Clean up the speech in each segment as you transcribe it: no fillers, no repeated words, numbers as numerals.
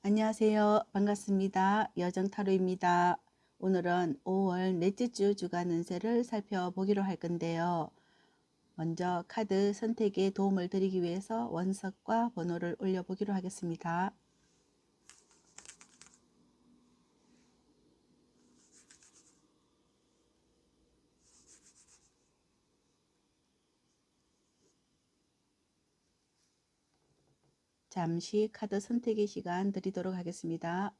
안녕하세요. 반갑습니다. 여정타로입니다. 오늘은 5월 넷째 주 주간 운세를 살펴보기로 할 건데요. 먼저 카드 선택에 도움을 드리기 위해서 원석과 번호를 올려보기로 하겠습니다. 잠시 카드 선택의 시간 드리도록 하겠습니다.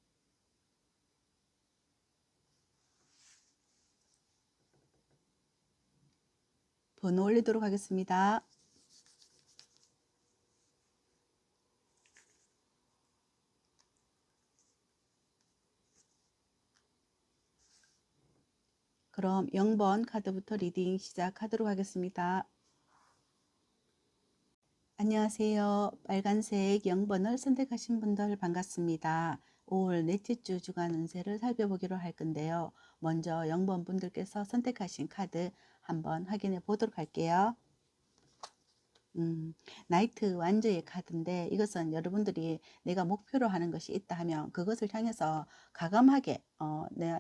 번호 올리도록 하겠습니다. 그럼 0번 카드부터 리딩 시작하도록 하겠습니다. 안녕하세요. 빨간색 0번을 선택하신 분들 반갑습니다. 5월 넷째 주 주간 운세를 살펴보기로 할 건데요. 먼저 0번 분들께서 선택하신 카드 한번 확인해 보도록 할게요. 나이트 완저의 카드인데 이것은 여러분들이 내가 목표로 하는 것이 있다 하면 그것을 향해서 과감하게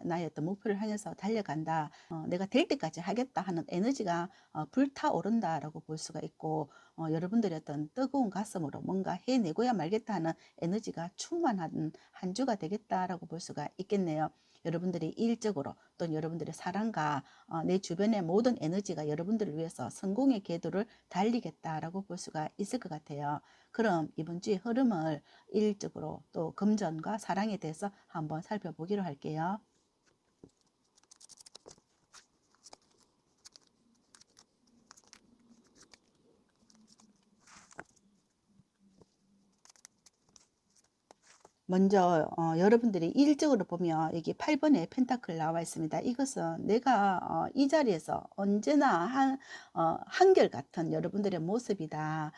나의 어떤 목표를 향해서 달려간다. 내가 될 때까지 하겠다 하는 에너지가 불타오른다라고 볼 수가 있고 여러분들의 어떤 뜨거운 가슴으로 뭔가 해내고야 말겠다 하는 에너지가 충만한 한 주가 되겠다라고 볼 수가 있겠네요. 여러분들이 일적으로 또 여러분들의 사랑과 내 주변의 모든 에너지가 여러분들을 위해서 성공의 궤도를 달리겠다라고 볼 수가 있을 것 같아요. 그럼 이번 주의 흐름을 일적으로 또 금전과 사랑에 대해서 한번 살펴보기로 할게요. 먼저 여러분들이 일적으로 보면 여기 8번에 펜타클 나와 있습니다. 이것은 내가 이 자리에서 언제나 한결같은 여러분들의 모습이다.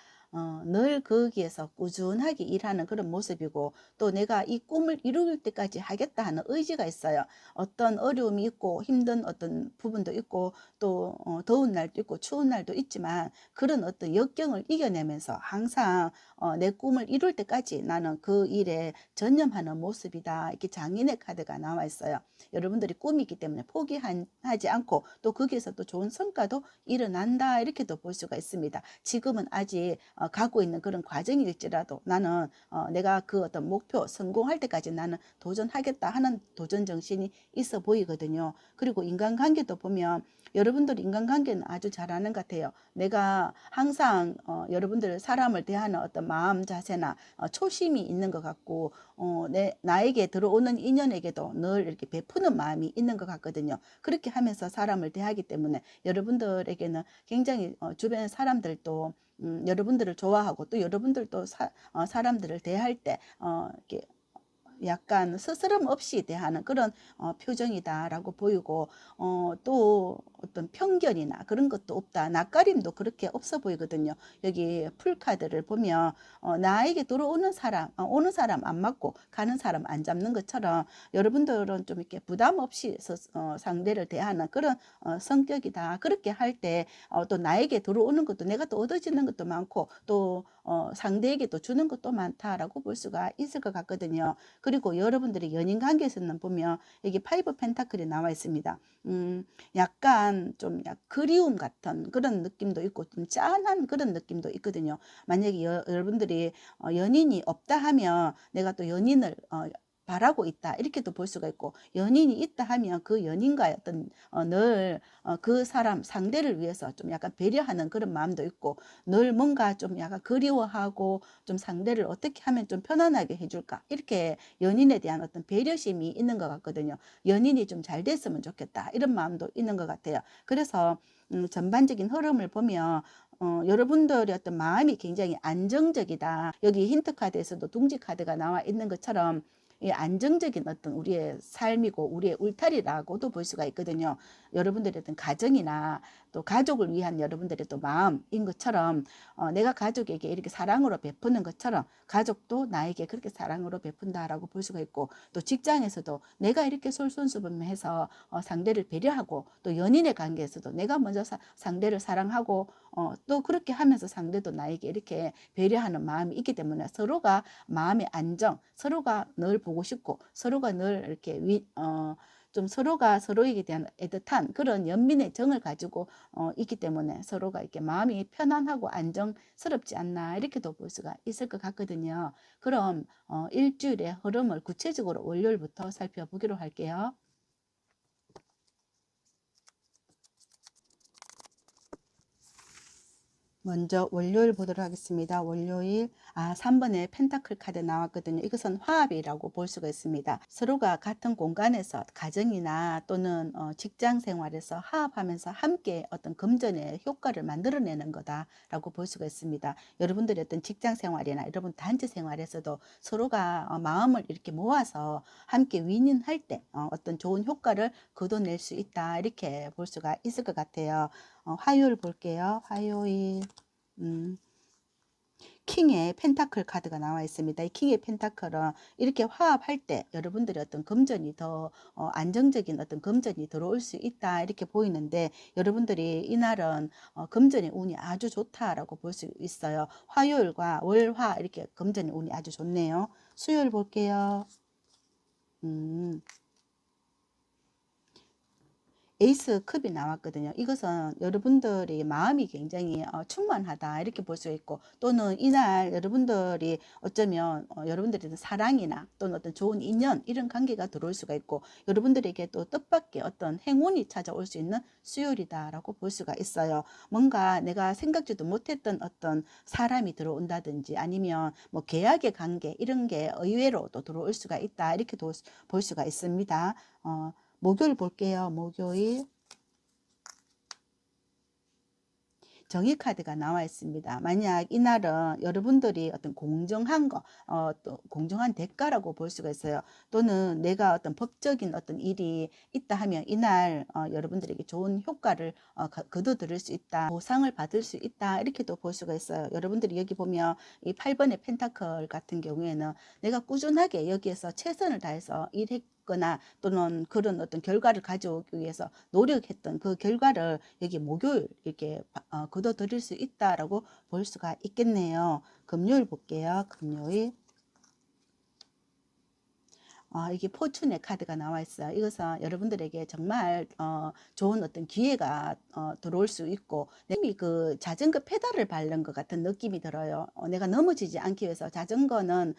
늘 거기에서 꾸준하게 일하는 그런 모습이고 또 내가 이 꿈을 이룰 때까지 하겠다 하는 의지가 있어요. 어떤 어려움이 있고 힘든 어떤 부분도 있고 또 더운 날도 있고 추운 날도 있지만 그런 어떤 역경을 이겨내면서 항상 내 꿈을 이룰 때까지 나는 그 일에 전념하는 모습이다. 이렇게 장인의 카드가 나와 있어요. 여러분들이 꿈이 있기 때문에 포기하지 않고 또 거기에서 또 좋은 성과도 일어난다. 이렇게도 볼 수가 있습니다. 지금은 아직 가고 있는 그런 과정일지라도 나는 내가 그 어떤 목표 성공할 때까지 나는 도전하겠다 하는 도전 정신이 있어 보이거든요. 그리고 인간관계도 보면 여러분들 인간관계는 아주 잘하는 것 같아요. 내가 항상 여러분들 사람을 대하는 어떤 마음 자세나 초심이 있는 것 같고 나에게 들어오는 인연에게도 늘 이렇게 베푸는 마음이 있는 것 같거든요. 그렇게 하면서 사람을 대하기 때문에 여러분들에게는 굉장히 주변 사람들도 여러분들을 좋아하고 또 여러분들도 사람들을 대할 때 이렇게 약간 스스럼 없이 대하는 그런 표정이다라고 보이고 또 어떤 편견이나 그런 것도 없다. 낯가림도 그렇게 없어 보이거든요. 여기 풀카드를 보면 나에게 들어오는 사람, 오는 사람 안 맞고 가는 사람 안 잡는 것처럼 여러분들은 좀 이렇게 부담 없이 상대를 대하는 그런 성격이다. 그렇게 할 때 또 나에게 들어오는 것도 내가 또 얻어지는 것도 많고 또 상대에게 또 주는 것도 많다라고 볼 수가 있을 것 같거든요. 그리고 여러분들이 연인 관계에서는 보면 여기 파이브 펜타클이 나와 있습니다. 약간 좀 그리움 같은 그런 느낌도 있고 좀 짠한 그런 느낌도 있거든요. 만약에 여러분들이 연인이 없다 하면 내가 또 연인을 바라고 있다 이렇게도 볼 수가 있고 연인이 있다 하면 그 연인과의 어떤 늘 그 사람 상대를 위해서 좀 약간 배려하는 그런 마음도 있고 늘 뭔가 좀 약간 그리워하고 좀 상대를 어떻게 하면 좀 편안하게 해줄까 이렇게 연인에 대한 어떤 배려심이 있는 것 같거든요. 연인이 좀 잘 됐으면 좋겠다 이런 마음도 있는 것 같아요. 그래서 전반적인 흐름을 보면 여러분들의 어떤 마음이 굉장히 안정적이다. 여기 힌트 카드에서도 둥지 카드가 나와 있는 것처럼 이 안정적인 어떤 우리의 삶이고 우리의 울타리라고도 볼 수가 있거든요. 여러분들의 어떤 가정이나 또 가족을 위한 여러분들의 또 마음인 것처럼 내가 가족에게 이렇게 사랑으로 베푸는 것처럼 가족도 나에게 그렇게 사랑으로 베푼다라고 볼 수가 있고, 또 직장에서도 내가 이렇게 솔선수범해서 상대를 배려하고, 또 연인의 관계에서도 내가 먼저 상대를 사랑하고 또 그렇게 하면서 상대도 나에게 이렇게 배려하는 마음이 있기 때문에 서로가 마음의 안정, 서로가 늘 보고 싶고 서로가 늘 이렇게 좀 서로가 서로에게 대한 애틋한 그런 연민의 정을 가지고 있기 때문에 서로가 이렇게 마음이 편안하고 안정스럽지 않나 이렇게도 볼 수가 있을 것 같거든요. 그럼 일주일의 흐름을 구체적으로 월요일부터 살펴보기로 할게요. 먼저 월요일 보도록 하겠습니다. 월요일 3번에 펜타클 카드 나왔거든요. 이것은 화합이라고 볼 수가 있습니다. 서로가 같은 공간에서 가정이나 또는 직장 생활에서 화합하면서 함께 어떤 금전의 효과를 만들어내는 거다라고 볼 수가 있습니다. 여러분들의 어떤 직장 생활이나 여러분 단체 생활에서도 서로가 마음을 이렇게 모아서 함께 윈윈할 때 어떤 좋은 효과를 거둬낼 수 있다 이렇게 볼 수가 있을 것 같아요. 화요일 볼게요. 화요일 킹의 펜타클 카드가 나와 있습니다. 이 킹의 펜타클은 이렇게 화합할 때 여러분들이 어떤 금전이 더 안정적인 어떤 금전이 들어올 수 있다 이렇게 보이는데, 여러분들이 이날은 금전의 운이 아주 좋다라고 볼 수 있어요. 화요일과 월화 이렇게 금전의 운이 아주 좋네요. 수요일 볼게요. 에이스 컵이 나왔거든요. 이것은 여러분들이 마음이 굉장히 충만하다 이렇게 볼 수 있고, 또는 이날 여러분들이 어쩌면 여러분들의 사랑이나 또는 어떤 좋은 인연 이런 관계가 들어올 수가 있고, 여러분들에게 또 뜻밖의 어떤 행운이 찾아올 수 있는 수요일이다라고 볼 수가 있어요. 뭔가 내가 생각지도 못했던 어떤 사람이 들어온다든지 아니면 뭐 계약의 관계 이런 게 의외로 또 들어올 수가 있다 이렇게 볼 수가 있습니다. 목요일 볼게요. 목요일 정의 카드가 나와 있습니다. 만약 이날은 여러분들이 어떤 공정한 거, 또 공정한 대가라고 볼 수가 있어요. 또는 내가 어떤 법적인 어떤 일이 있다 하면 이날 여러분들에게 좋은 효과를 거둬들일 수 있다, 보상을 받을 수 있다 이렇게도 볼 수가 있어요. 여러분들이 여기 보면 이 8번의 펜타클 같은 경우에는 내가 꾸준하게 여기에서 최선을 다해서 일했거나 또는 그런 어떤 결과를 가져오기 위해서 노력했던 그 결과를 여기 목요일 이렇게 거둬들일 수 있다라고 볼 수가 있겠네요. 금요일 볼게요. 금요일 이게 포춘의 카드가 나와 있어요. 이것은 여러분들에게 정말 좋은 어떤 기회가 들어올 수 있고, 이미 그 자전거 페달을 밟는 것 같은 느낌이 들어요. 내가 넘어지지 않기 위해서 자전거는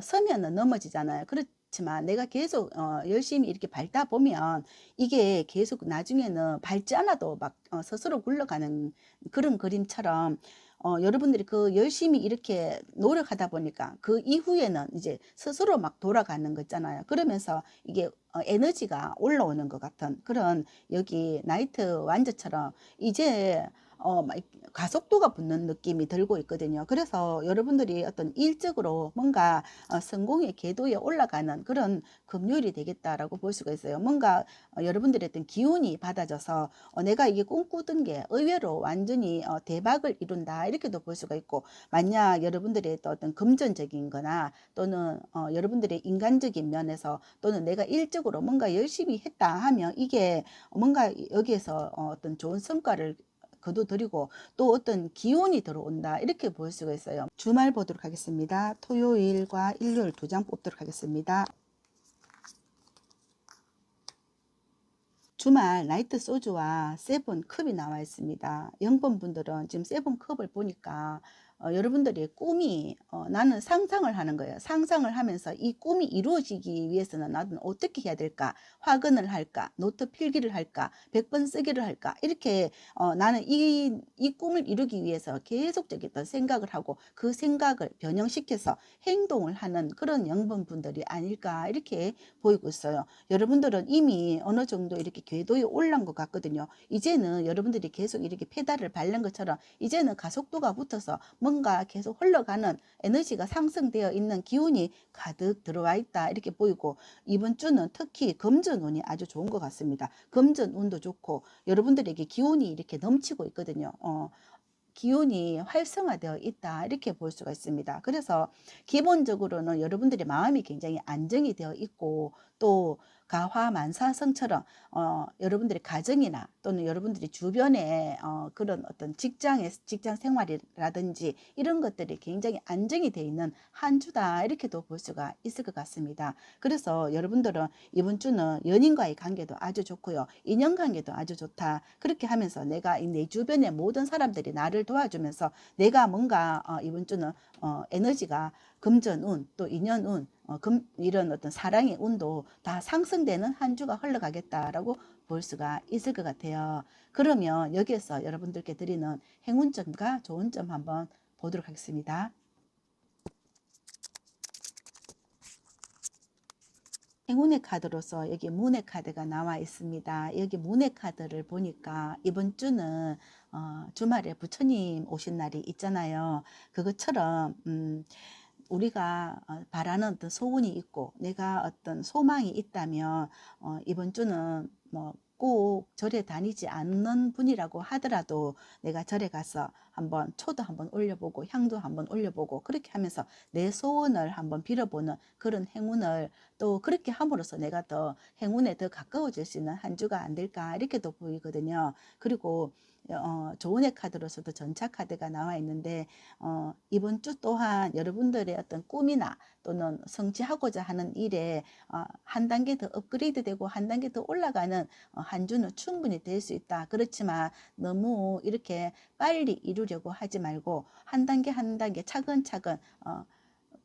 서면은 넘어지잖아요. 그렇지만 내가 계속 열심히 이렇게 밟다 보면 이게 계속 나중에는 밟지 않아도 막 스스로 굴러가는 그런 그림처럼 여러분들이 그 열심히 이렇게 노력하다 보니까 그 이후에는 이제 스스로 막 돌아가는 거 있잖아요. 그러면서 이게 에너지가 올라오는 것 같은 그런, 여기 나이트 완저처럼 이제 막 가속도가 붙는 느낌이 들고 있거든요. 그래서 여러분들이 어떤 일적으로 뭔가 성공의 궤도에 올라가는 그런 금요일이 되겠다라고 볼 수가 있어요. 뭔가 여러분들의 어떤 기운이 받아져서 내가 이게 꿈꾸던 게 의외로 완전히 대박을 이룬다 이렇게도 볼 수가 있고, 만약 여러분들의 또 어떤 금전적인 거나 또는 여러분들의 인간적인 면에서 또는 내가 일적으로 뭔가 열심히 했다 하면 이게 뭔가 여기에서 어떤 좋은 성과를 거둬들이고 또 어떤 기운이 들어온다 이렇게 볼 수가 있어요. 주말 보도록 하겠습니다. 토요일과 일요일 두 장 뽑도록 하겠습니다. 주말 나이트 소주와 세븐 컵이 나와 있습니다. 0번 분들은 지금 세븐 컵을 보니까 여러분들의 꿈이 나는 상상을 하는 거예요. 상상을 하면서 이 꿈이 이루어지기 위해서는 나는 어떻게 해야 될까? 화근을 할까? 노트 필기를 할까? 100번 쓰기를 할까? 이렇게 나는 이 꿈을 이루기 위해서 계속적인 생각을 하고 그 생각을 변형시켜서 행동을 하는 그런 0번 분들이 아닐까 이렇게 보이고 있어요. 여러분들은 이미 어느 정도 이렇게 궤도에 올라온 것 같거든요. 이제는 여러분들이 계속 이렇게 페달을 밟는 것처럼 이제는 가속도가 붙어서 뭔가 계속 흘러가는 에너지가 상승되어 있는 기운이 가득 들어와 있다 이렇게 보이고, 이번 주는 특히 금전운이 아주 좋은 것 같습니다. 금전운도 좋고 여러분들에게 기운이 이렇게 넘치고 있거든요. 기운이 활성화되어 있다 이렇게 볼 수가 있습니다. 그래서 기본적으로는 여러분들의 마음이 굉장히 안정이 되어 있고, 또 가화만사성처럼 여러분들의 가정이나 또는 여러분들이 주변에 그런 어떤 직장 생활이라든지 이런 것들이 굉장히 안정이 되어 있는 한 주다 이렇게도 볼 수가 있을 것 같습니다. 그래서 여러분들은 이번 주는 연인과의 관계도 아주 좋고요, 인연관계도 아주 좋다, 그렇게 하면서 내가 내 주변의 모든 사람들이 나를 도와주면서 내가 뭔가 이번 주는 에너지가 금전운 또 인연운 이런 어떤 사랑의 운도 다 상승되는 한 주가 흘러가겠다라고 볼 수가 있을 것 같아요. 그러면 여기에서 여러분들께 드리는 행운점과 좋은 점 한번 보도록 하겠습니다. 행운의 카드로서 여기 문의 카드가 나와 있습니다. 여기 문의 카드를 보니까 이번 주는 주말에 부처님 오신 날이 있잖아요. 그것처럼 우리가 바라는 어떤 소원이 있고 내가 어떤 소망이 있다면 이번 주는 뭐 꼭 절에 다니지 않는 분이라고 하더라도 내가 절에 가서 한번 초도 한번 올려보고 향도 한번 올려보고 그렇게 하면서 내 소원을 한번 빌어보는 그런 행운을, 또 그렇게 함으로써 내가 더 행운에 더 가까워질 수 있는 한 주가 안 될까 이렇게도 보이거든요. 그리고 조은의 카드로서도 전차 카드가 나와 있는데 이번 주 또한 여러분들의 어떤 꿈이나 또는 성취하고자 하는 일에 한 단계 더 업그레이드 되고 한 단계 더 올라가는 한 주는 충분히 될 수 있다. 그렇지만 너무 이렇게 빨리 이루려고 하지 말고 한 단계 한 단계 차근차근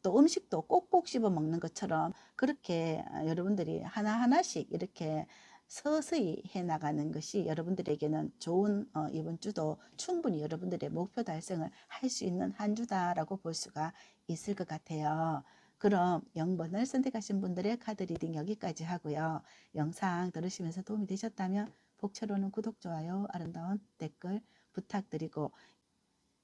또 음식도 꼭꼭 씹어 먹는 것처럼 그렇게 여러분들이 하나하나씩 이렇게 서서히 해 나가는 것이 여러분들에게는 좋은 이번 주도 충분히 여러분들의 목표 달성을 할 수 있는 한 주다라고 볼 수가 있을 것 같아요. 그럼 0번을 선택하신 분들의 카드 리딩 여기까지 하고요. 영상 들으시면서 도움이 되셨다면 복처로는 구독, 좋아요, 아름다운 댓글 부탁드리고,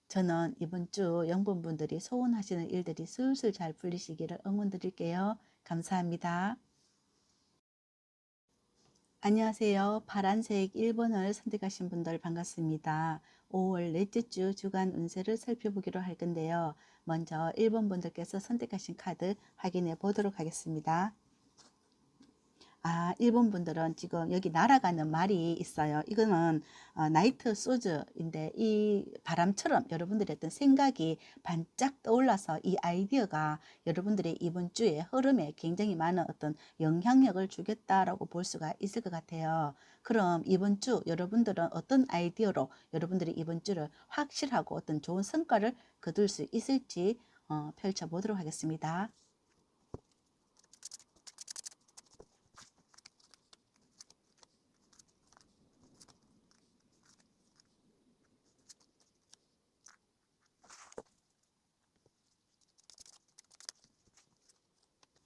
저는 이번 주 0번분들이 소원하시는 일들이 술술 잘 풀리시기를 응원드릴게요. 감사합니다. 안녕하세요. 파란색 1번을 선택하신 분들 반갑습니다. 5월 넷째 주 주간 운세를 살펴보기로 할 건데요. 먼저 1번 분들께서 선택하신 카드 확인해 보도록 하겠습니다. 일본 분들은 지금 여기 날아가는 말이 있어요. 이거는 나이트 소즈인데 이 바람처럼 여러분들의 어떤 생각이 반짝 떠올라서 이 아이디어가 여러분들의 이번 주의 흐름에 굉장히 많은 어떤 영향력을 주겠다라고 볼 수가 있을 것 같아요. 그럼 이번 주 여러분들은 어떤 아이디어로 여러분들이 이번 주를 확실하고 어떤 좋은 성과를 거둘 수 있을지 펼쳐보도록 하겠습니다.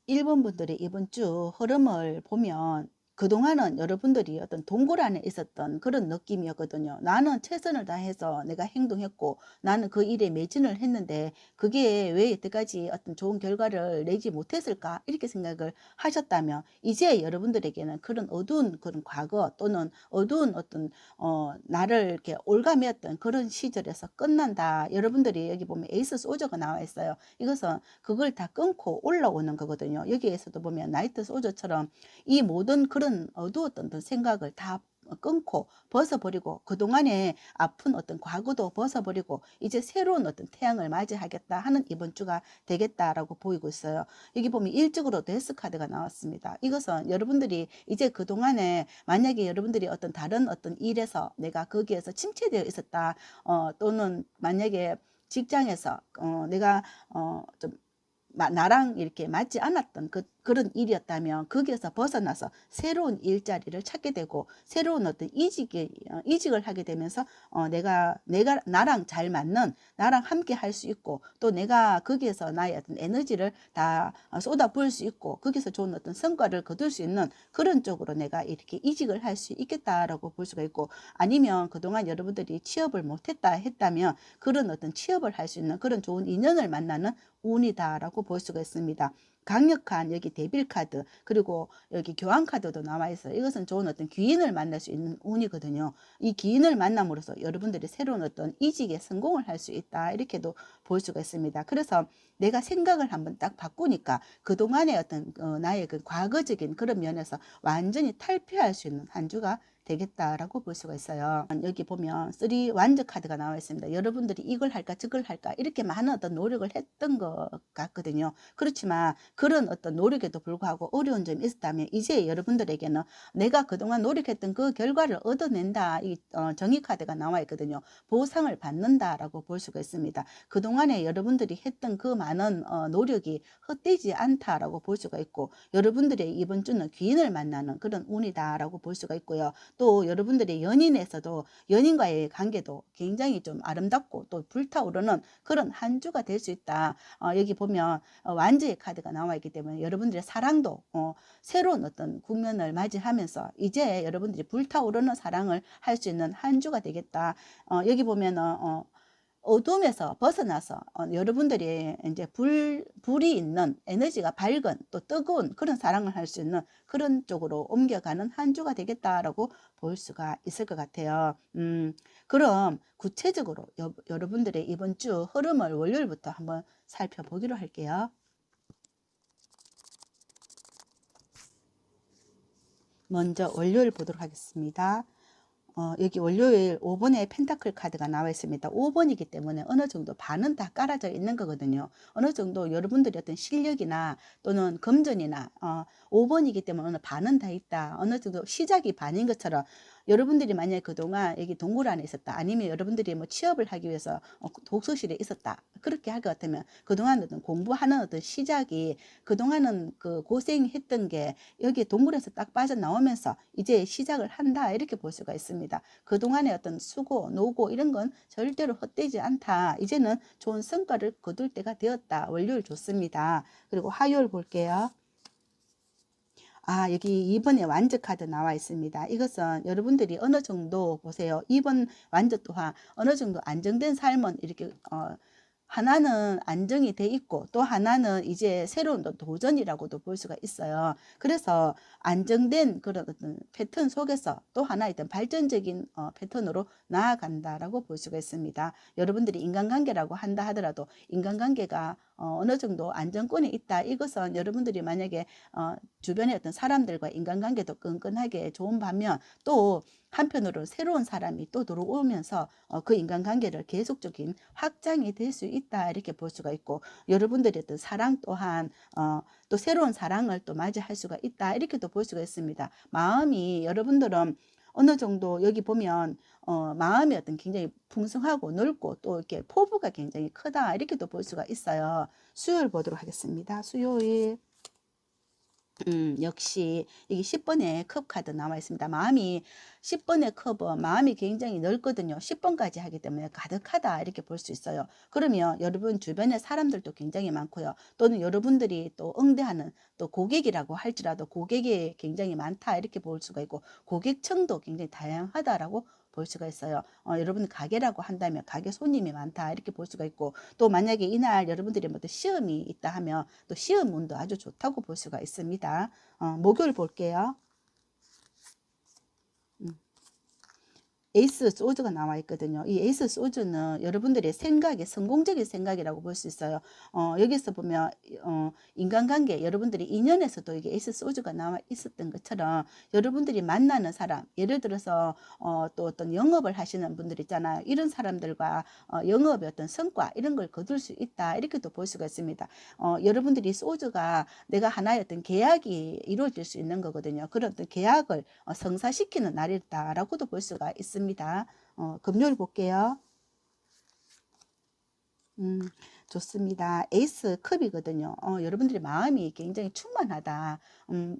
1번 분들이 이번 주 흐름을 보면 그동안은 여러분들이 어떤 동굴 안에 있었던 그런 느낌이었거든요. 나는 최선을 다해서 내가 행동했고 나는 그 일에 매진을 했는데 그게 왜 이때까지 어떤 좋은 결과를 내지 못했을까 이렇게 생각을 하셨다면, 이제 여러분들에게는 그런 어두운 그런 과거 또는 어두운 어떤 나를 이렇게 올가매었던 그런 시절에서 끝난다. 여러분들이 여기 보면 에이스 소저가 나와 있어요. 이것은 그걸 다 끊고 올라오는 거거든요. 여기에서도 보면 나이트 소저처럼 이 모든 그런 어두웠던 생각을 다 끊고 벗어버리고 그동안에 아픈 어떤 과거도 벗어버리고 이제 새로운 어떤 태양을 맞이하겠다 하는 이번 주가 되겠다라고 보이고 있어요. 여기 보면 일적으로 데스 카드가 나왔습니다. 이것은 여러분들이 이제 그동안에 만약에 여러분들이 어떤 다른 어떤 일에서 내가 거기에서 침체되어 있었다, 또는 만약에 직장에서 내가 좀 나랑 이렇게 맞지 않았던 그런 일이었다면 거기에서 벗어나서 새로운 일자리를 찾게 되고 새로운 어떤 이직을 하게 되면서 내가 나랑 잘 맞는, 나랑 함께 할 수 있고, 또 내가 거기에서 나의 어떤 에너지를 다 쏟아 부을 수 있고 거기서 좋은 어떤 성과를 거둘 수 있는 그런 쪽으로 내가 이렇게 이직을 할 수 있겠다라고 볼 수가 있고, 아니면 그동안 여러분들이 취업을 못했다 했다면 그런 어떤 취업을 할 수 있는 그런 좋은 인연을 만나는 운이다라고 볼 수가 있습니다. 강력한 여기 데빌 카드, 그리고 여기 교환 카드도 나와 있어요. 이것은 좋은 어떤 귀인을 만날 수 있는 운이거든요. 이 귀인을 만남으로써 여러분들이 새로운 어떤 이직에 성공을 할 수 있다, 이렇게도 볼 수가 있습니다. 그래서 내가 생각을 한번 딱 바꾸니까 그동안의 어떤 나의 그 과거적인 그런 면에서 완전히 탈피할 수 있는 한 주가 되겠다라고 볼 수가 있어요. 여기 보면 3 완저 카드가 나와 있습니다. 여러분들이 이걸 할까 저걸 할까 이렇게 많은 어떤 노력을 했던 것 같거든요. 그렇지만 그런 어떤 노력에도 불구하고 어려운 점이 있었다면 이제 여러분들에게는 내가 그동안 노력했던 그 결과를 얻어낸다, 이 정의 카드가 나와 있거든요. 보상을 받는다라고 볼 수가 있습니다. 그동안에 여러분들이 했던 그 많은 노력이 헛되지 않다라고 볼 수가 있고, 여러분들의 이번 주는 귀인을 만나는 그런 운이다라고 볼 수가 있고요. 또 여러분들의 연인에서도 연인과의 관계도 굉장히 좀 아름답고 또 불타오르는 그런 한 주가 될 수 있다. 여기 보면 완주의 카드가 나와 있기 때문에 여러분들의 사랑도 새로운 어떤 국면을 맞이하면서 이제 여러분들이 불타오르는 사랑을 할 수 있는 한 주가 되겠다. 여기 보면은 어둠에서 벗어나서 여러분들이 이제 불이 있는, 에너지가 밝은 또 뜨거운 그런 사랑을 할 수 있는 그런 쪽으로 옮겨가는 한 주가 되겠다라고 볼 수가 있을 것 같아요. 그럼 구체적으로 여러분들의 이번 주 흐름을 월요일부터 한번 살펴보기로 할게요. 먼저 월요일 보도록 하겠습니다. 여기 월요일 5번에 펜타클 카드가 나와 있습니다. 5번이기 때문에 어느 정도 반은 다 깔아져 있는 거거든요. 어느 정도 여러분들의 어떤 실력이나 또는 금전이나 5번이기 때문에 어느 반은 다 있다, 어느 정도 시작이 반인 것처럼, 여러분들이 만약에 그동안 여기 동굴 안에 있었다, 아니면 여러분들이 뭐 취업을 하기 위해서 독서실에 있었다, 그렇게 할 것 같으면 그동안 어떤 공부하는 어떤 시작이, 그동안은 그 고생했던 게 여기 동굴에서 딱 빠져나오면서 이제 시작을 한다, 이렇게 볼 수가 있습니다. 그동안의 어떤 수고, 노고 이런 건 절대로 헛되지 않다. 이제는 좋은 성과를 거둘 때가 되었다. 월요일 좋습니다. 그리고 화요일 볼게요. 여기 2번에 완저 카드 나와 있습니다. 이것은 여러분들이 어느 정도 보세요. 2번 완저 또한 어느 정도 안정된 삶은 이렇게 하나는 안정이 돼 있고 또 하나는 이제 새로운 도전이라고도 볼 수가 있어요. 그래서 안정된 그런 어떤 패턴 속에서 또 하나 어떤 발전적인 패턴으로 나아간다라고 볼 수가 있습니다. 여러분들이 인간관계라고 한다 하더라도 인간관계가 어느 정도 안정권에 있다. 이것은 여러분들이 만약에 주변의 어떤 사람들과 인간관계도 끈끈하게 좋은 반면, 또 한편으로 새로운 사람이 또 들어오면서 그 인간관계를 계속적인 확장이 될 수 있다, 이렇게 볼 수가 있고, 여러분들의 어떤 사랑 또한 또 새로운 사랑을 또 맞이할 수가 있다, 이렇게도 볼 수가 있습니다. 마음이, 여러분들은 어느 정도 여기 보면 마음이 어떤 굉장히 풍성하고 넓고 또 이렇게 포부가 굉장히 크다, 이렇게도 볼 수가 있어요. 수요일 보도록 하겠습니다. 수요일. 역시 여기 10번에 컵 카드 나와 있습니다. 마음이 10번의 컵은 마음이 굉장히 넓거든요. 10번까지 하기 때문에 가득하다, 이렇게 볼 수 있어요. 그러면 여러분 주변에 사람들도 굉장히 많고요. 또는 여러분들이 또 응대하는 또 고객이라고 할지라도 고객이 굉장히 많다, 이렇게 볼 수가 있고, 고객층도 굉장히 다양하다라고 볼 수가 있어요. 여러분 가게라고 한다면 가게 손님이 많다, 이렇게 볼 수가 있고, 또 만약에 이날 여러분들이 뭐 시험이 있다 하면 또 시험 운도 아주 좋다고 볼 수가 있습니다. 목요일 볼게요. 에이스 소주가 나와 있거든요. 이 에이스 소주는 여러분들의 생각이 성공적인 생각이라고 볼 수 있어요. 여기서 보면 인간관계, 여러분들이 인연에서도 이게 에이스 소주가 나와 있었던 것처럼 여러분들이 만나는 사람, 예를 들어서 또 어떤 영업을 하시는 분들 있잖아요. 이런 사람들과 영업의 어떤 성과 이런 걸 거둘 수 있다, 이렇게도 볼 수가 있습니다. 여러분들이 소주가 내가 하나의 어떤 계약이 이루어질 수 있는 거거든요. 그런 어떤 계약을 성사시키는 날이다라고도 볼 수가 있습니다. 금요일 볼게요. 좋습니다. 에이스 컵이거든요. 여러분들이 마음이 굉장히 충만하다.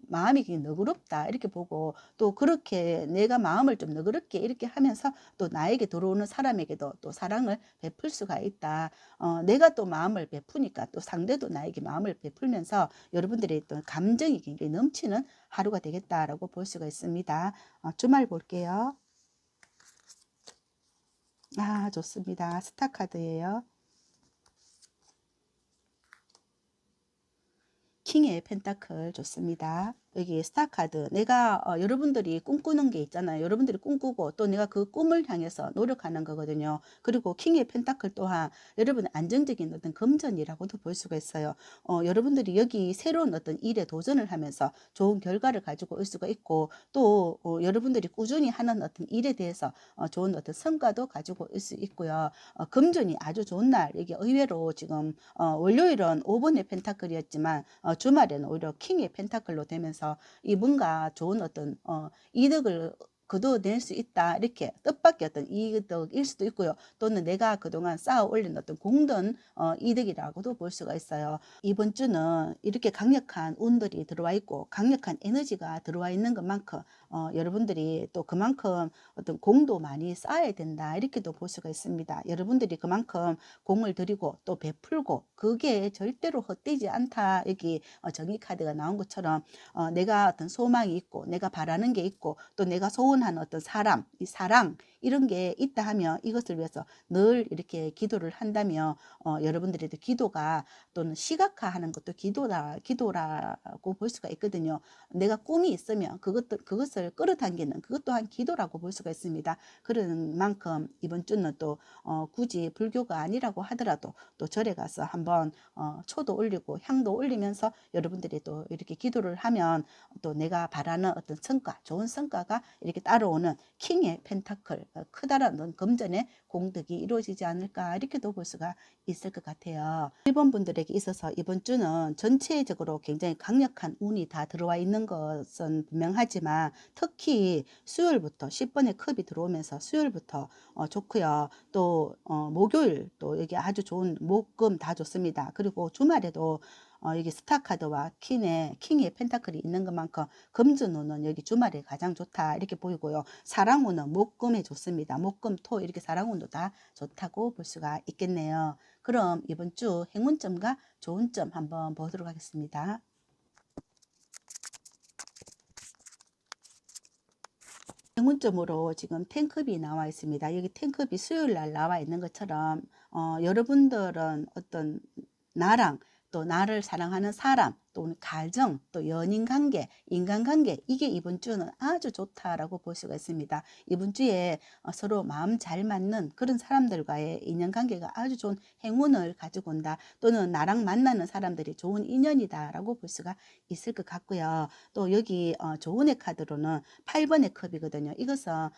마음이 굉장히 너그럽다. 이렇게 보고 또 그렇게 내가 마음을 좀 너그럽게 이렇게 하면서 또 나에게 들어오는 사람에게도 또 사랑을 베풀 수가 있다. 내가 또 마음을 베푸니까 또 상대도 나에게 마음을 베풀면서 여러분들의 또 감정이 굉장히 넘치는 하루가 되겠다라고 볼 수가 있습니다. 주말 볼게요. 아, 좋습니다. 스타 카드예요. 킹의 펜타클 좋습니다. 여기 스타 카드 내가 여러분들이 꿈꾸는 게 있잖아요. 여러분들이 꿈꾸고 또 내가 그 꿈을 향해서 노력하는 거거든요. 그리고 킹의 펜타클 또한 여러분 안정적인 어떤 금전이라고도 볼 수가 있어요. 여러분들이 여기 새로운 어떤 일에 도전을 하면서 좋은 결과를 가지고 올 수가 있고 또 여러분들이 꾸준히 하는 어떤 일에 대해서 좋은 어떤 성과도 가지고 올 수 있고요. 금전이 아주 좋은 날 이게 의외로 지금 월요일은 5번의 펜타클이었지만 주말에는 오히려 킹의 펜타클로 되면서 이분과 좋은 어떤 이득을 거둬낼 수 있다. 이렇게 뜻밖의 어떤 이득일 수도 있고요. 또는 내가 그동안 쌓아 올린 어떤 공든 이득이라고도 볼 수가 있어요. 이번 주는 이렇게 강력한 운들이 들어와 있고 강력한 에너지가 들어와 있는 것만큼 여러분들이 또 그만큼 어떤 공도 많이 쌓아야 된다. 이렇게도 볼 수가 있습니다. 여러분들이 그만큼 공을 들이고 또 베풀고 그게 절대로 헛되지 않다. 여기 정의 카드가 나온 것처럼 내가 어떤 소망이 있고 내가 바라는 게 있고 또 내가 소원하는 어떤 사람, 이 사랑 이런 게 있다 하면 이것을 위해서 늘 이렇게 기도를 한다면 여러분들의 기도가 또는 시각화하는 것도 기도라고 볼 수가 있거든요. 내가 꿈이 있으면 그것을 끌어당기는 그것 또한 기도라고 볼 수가 있습니다. 그런 만큼 이번 주는 또 굳이 불교가 아니라고 하더라도 또 절에 가서 한번 초도 올리고 향도 올리면서 여러분들이 또 이렇게 기도를 하면 또 내가 바라는 어떤 성과, 좋은 성과가 이렇게 따라오는 킹의 펜타클, 크다란 금전의 공덕이 이루어지지 않을까 이렇게도 볼 수가 있을 것 같아요. 1번 분들에게 있어서 이번 주는 전체적으로 굉장히 강력한 운이 다 들어와 있는 것은 분명하지만 특히 수요일부터 10번의 컵이 들어오면서 수요일부터 좋고요. 또 목요일 또 여기 아주 좋은 목금 다 좋습니다. 그리고 주말에도 여기 스타카드와 킹의 펜타클이 있는 것만큼 금전운은 여기 주말에 가장 좋다 이렇게 보이고요. 사랑운은 목금에 좋습니다. 목금 토 이렇게 사랑운도 다 좋다고 볼 수가 있겠네요. 그럼 이번 주 행운점과 좋은 점 한번 보도록 하겠습니다. 행운점으로 지금 텐컵이 나와 있습니다. 여기 텐컵이 수요일 날 나와 있는 것처럼 여러분들은 어떤 나랑 또 나를 사랑하는 사람 또 가정 또 연인관계 인간관계 이게 이번 주는 아주 좋다라고 볼 수가 있습니다. 이번 주에 서로 마음 잘 맞는 그런 사람들과의 인연관계가 아주 좋은 행운을 가지고 온다. 또는 나랑 만나는 사람들이 좋은 인연이다라고 볼 수가 있을 것 같고요. 또 여기 좋은의 카드로는 8번의 컵이거든요. 이것은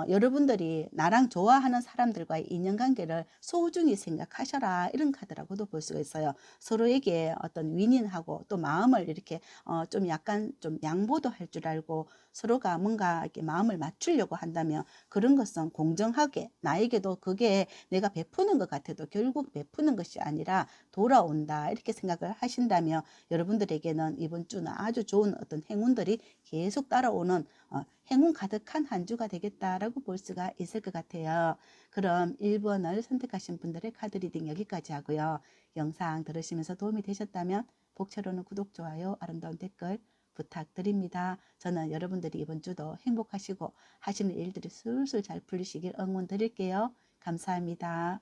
여러분들이 나랑 좋아하는 사람들과의 인연관계를 소중히 생각하셔라 이런 카드라고도 볼 수가 있어요. 서로에게 어떤 윈윈하고 또 마음을 이렇게 좀 약간 좀 양보도 할 줄 알고 서로가 뭔가 이렇게 마음을 맞추려고 한다면 그런 것은 공정하게 나에게도 그게 내가 베푸는 것 같아도 결국 베푸는 것이 아니라 돌아온다 이렇게 생각을 하신다면 여러분들에게는 이번 주는 아주 좋은 어떤 행운들이 계속 따라오는 행운 가득한 한 주가 되겠다라고 볼 수가 있을 것 같아요. 그럼 1번을 선택하신 분들의 카드 리딩 여기까지 하고요. 영상 들으시면서 도움이 되셨다면 복채로는 구독, 좋아요, 아름다운 댓글 부탁드립니다. 저는 여러분들이 이번 주도 행복하시고 하시는 일들이 술술 잘 풀리시길 응원 드릴게요. 감사합니다.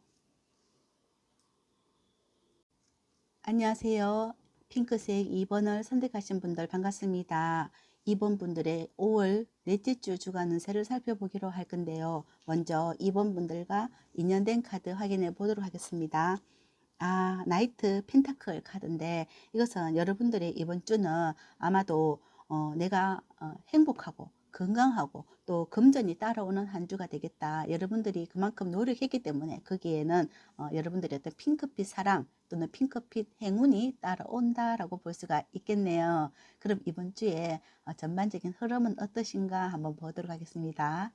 안녕하세요. 핑크색 2번을 선택하신 분들 반갑습니다. 2번 분들의 5월 넷째 주 주간 운세를 살펴보기로 할 건데요. 먼저 2번 분들과 인연된 카드 확인해 보도록 하겠습니다. 나이트 펜타클 카드인데 이것은 여러분들의 이번 주는 아마도 내가 행복하고 건강하고 또 금전이 따라오는 한 주가 되겠다. 여러분들이 그만큼 노력했기 때문에 거기에는 여러분들의 어떤 핑크빛 사랑 또는 핑크빛 행운이 따라온다라고 볼 수가 있겠네요. 그럼 이번 주에 전반적인 흐름은 어떠신가 한번 보도록 하겠습니다.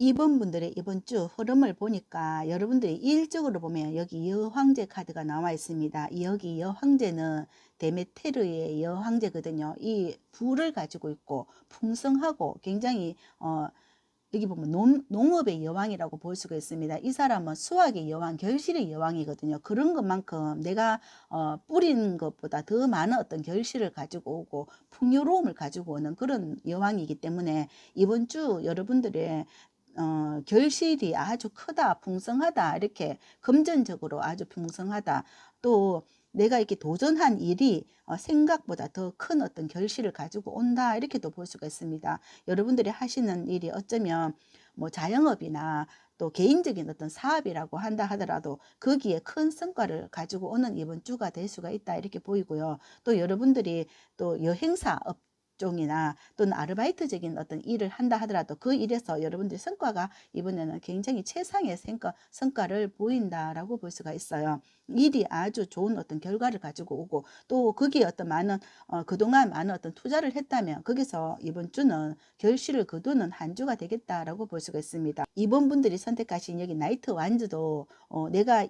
이번 분들의 이번 주 흐름을 보니까 여러분들이 일적으로 보면 여기 여황제 카드가 나와 있습니다. 여기 여황제는 데메테르의 여황제거든요. 이 불을 가지고 있고 풍성하고 굉장히 여기 보면 농업의 여왕이라고 볼 수가 있습니다. 이 사람은 수학의 여왕, 결실의 여왕이거든요. 그런 것만큼 내가 뿌린 것보다 더 많은 어떤 결실을 가지고 오고 풍요로움을 가지고 오는 그런 여왕이기 때문에 이번 주 여러분들의 결실이 아주 크다, 풍성하다, 이렇게 금전적으로 아주 풍성하다. 또 내가 이렇게 도전한 일이 생각보다 더 큰 어떤 결실을 가지고 온다, 이렇게도 볼 수가 있습니다. 여러분들이 하시는 일이 어쩌면 뭐 자영업이나 또 개인적인 어떤 사업이라고 한다 하더라도 거기에 큰 성과를 가지고 오는 이번 주가 될 수가 있다, 이렇게 보이고요. 또 여러분들이 또 여행사 종이나 또는 아르바이트적인 어떤 일을 한다 하더라도 그 일에서 여러분들의 성과가 이번에는 굉장히 최상의 성과를 보인다라고 볼 수가 있어요. 일이 아주 좋은 어떤 결과를 가지고 오고 또 거기에 어떤 많은 그동안 많은 어떤 투자를 했다면 거기서 이번 주는 결실을 거두는 한 주가 되겠다라고 볼 수가 있습니다. 이번 분들이 선택하신 여기 나이트 완즈도 내가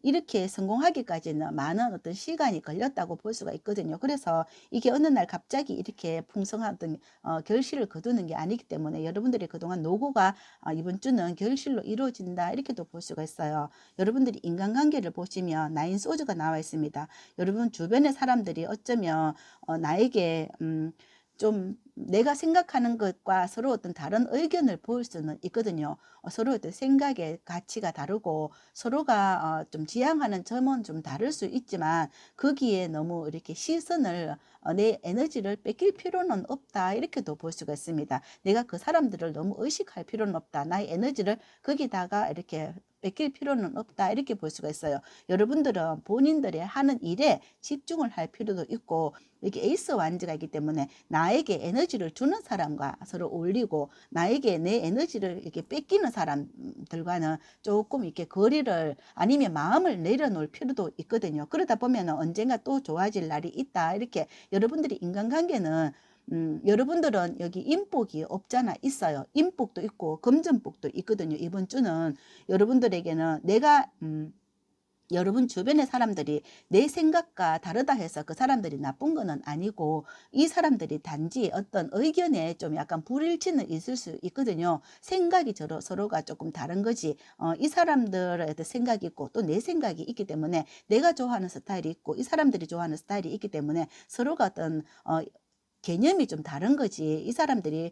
이렇게 성공하기까지는 많은 어떤 시간이 걸렸다고 볼 수가 있거든요. 그래서 이게 어느 날 갑자기 이렇게 풍성한 어떤 결실을 거두는 게 아니기 때문에 여러분들이 그동안 노고가 이번 주는 결실로 이루어진다, 이렇게도 볼 수가 있어요. 여러분들이 인간관계를 보시면 나인 소즈가 나와 있습니다. 여러분 주변의 사람들이 어쩌면 나에게 좀 내가 생각하는 것과 서로 어떤 다른 의견을 보일 수는 있거든요. 서로 어떤 생각의 가치가 다르고 서로가 좀 지향하는 점은 좀 다를 수 있지만 거기에 너무 이렇게 시선을 내 에너지를 뺏길 필요는 없다, 이렇게도 볼 수가 있습니다. 내가 그 사람들을 너무 의식할 필요는 없다. 나의 에너지를 거기다가 이렇게 뺏길 필요는 없다, 이렇게 볼 수가 있어요. 여러분들은 본인들이 하는 일에 집중을 할 필요도 있고 여기 에이스 완즈가 있기 때문에 나에게 에너지를 주는 사람과 서로 어울리고 나에게 내 에너지를 이렇게 뺏기는 사람들과는 조금 이렇게 거리를 아니면 마음을 내려놓을 필요도 있거든요. 그러다 보면 언젠가 또 좋아질 날이 있다, 이렇게 여러분들이 인간관계는 여러분들은 여기 인복이 없잖아, 있어요. 인복도 있고 금전복도 있거든요. 이번 주는 여러분들에게는 내가 여러분 주변의 사람들이 내 생각과 다르다 해서 그 사람들이 나쁜 거는 아니고 이 사람들이 단지 어떤 의견에 좀 약간 불일치는 있을 수 있거든요. 생각이 서로가 조금 다른 거지. 이 사람들의 생각이 있고 또 내 생각이 있기 때문에 내가 좋아하는 스타일이 있고 이 사람들이 좋아하는 스타일이 있기 때문에 서로가 어떤 개념이 좀 다른 거지. 이 사람들이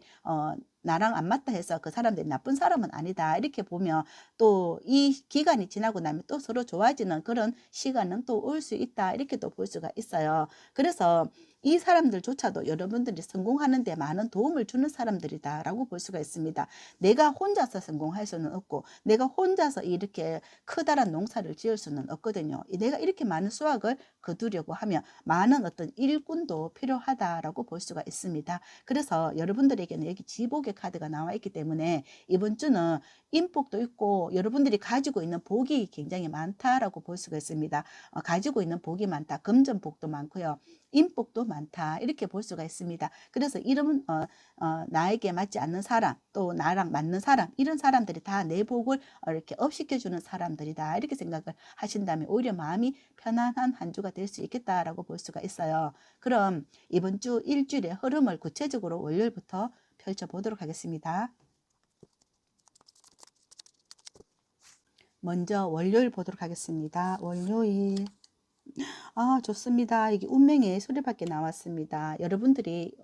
나랑 안 맞다 해서 그 사람들이 나쁜 사람은 아니다, 이렇게 보면 또 이 기간이 지나고 나면 또 서로 좋아지는 그런 시간은 또 올 수 있다, 이렇게 또 볼 수가 있어요. 그래서 이 사람들조차도 여러분들이 성공하는 데 많은 도움을 주는 사람들이다라고 볼 수가 있습니다. 내가 혼자서 성공할 수는 없고 내가 혼자서 이렇게 커다란 농사를 지을 수는 없거든요. 내가 이렇게 많은 수확을 거두려고 하면 많은 어떤 일꾼도 필요하다라고 볼 수가 있습니다. 그래서 여러분들에게는 여기 지복의 카드가 나와 있기 때문에 이번 주는 인복도 있고 여러분들이 가지고 있는 복이 굉장히 많다라고 볼 수가 있습니다. 가지고 있는 복이 많다. 금전복도 많고요. 인복도 많다, 이렇게 볼 수가 있습니다. 그래서 이런 나에게 맞지 않는 사람, 또 나랑 맞는 사람, 이런 사람들이 다 내 복을 이렇게 업시켜주는 사람들이다, 이렇게 생각을 하신다면 오히려 마음이 편안한 한 주가 될 수 있겠다라고 볼 수가 있어요. 그럼 이번 주 일주일의 흐름을 구체적으로 월요일부터 펼쳐보도록 하겠습니다. 먼저 월요일 보도록 하겠습니다. 월요일. 좋습니다. 이게 운명의 수리밖에 나왔습니다. 여러분들이